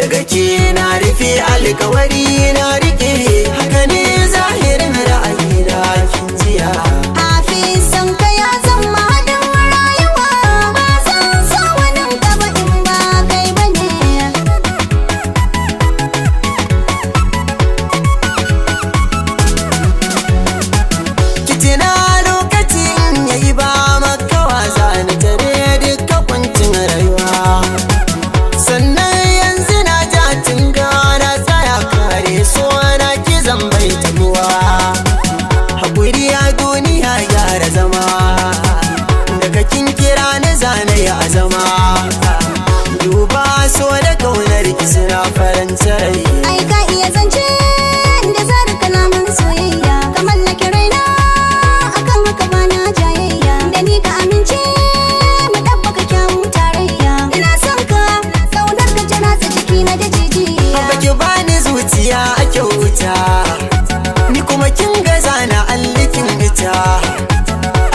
daga ke na rufe alkawari na rike, haka ne zahirin ra'ayi na kin jiya. Hafiz san ka ya zama haɗin rayuwa, ba zan so wani gaba in ba kai bane. Kitina lokacin yayi ba makawa zani tare duka kwancin rayuwa, sannan yanzu na ja tunga na tsaya kare so na ki zan bai tabuwa. Hakuri a duniya gyara zama, daga kin kira na zane ya zama. Duba so da kaunar ki suna faranta rai. Ai ka iya zance da zara kalaman soyayya, ka mallake raina akan haka ba na jayayya. Da ni ka amince mu ɗabbaka kyawun tarayya. Ina son ka kaunar ka ta ratsa jikina da jijiya. Baki bani zuciya a kyauta, ni kuma kin gaza na allikin ita.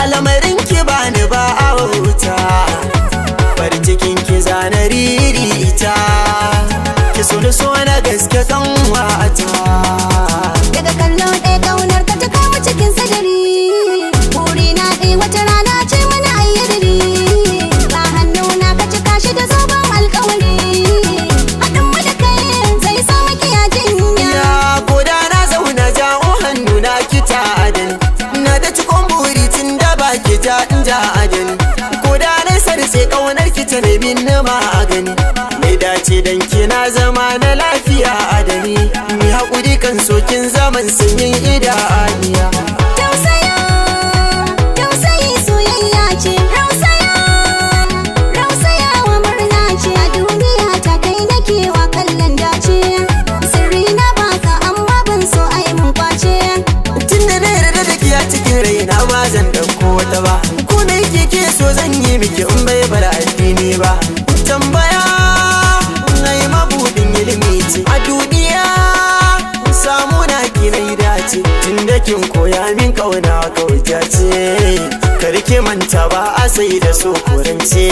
Alamarin ki bani ba a wuta, farin cikin ki zana riri ita. Ki so da so na gaske kan wata. Daga kallo ɗaya kaunar ka ta kama cikin sadari. Burina ɗaya wata rana ce mana ayyadari. Ba hannuna ka cika shi da zoben alkawari. Haɗin mu da kai zai sa makiya jinya. Ya koda na zauna jawo hannu na kita adani, na da cikon buri tun da baki ja in ja adani. Koda na sarse kaunar ki ta nemi na magani, mai dace dan kina zama na lafiya adani. Mi haƙuri kan sokin zaman sanyin idaniya. Tausaya, tausayi soyayya ce. Rausaya, rausaya wa murna ce. A duniya ta kai nake wa kallon dace. Sirri na baka amma ban so ai mun kwace. Tun da na yarda da ki a cikin raina ba zan ɗauko wata ba. Ko me ke so zan yi miki in bai bar addini ba. Tambaya ai mabudin ilimi ce a duniya, samu na ki na dace. Tun da kin koya min kauna kauta ce, kar ki manta ba a sai da so kurance.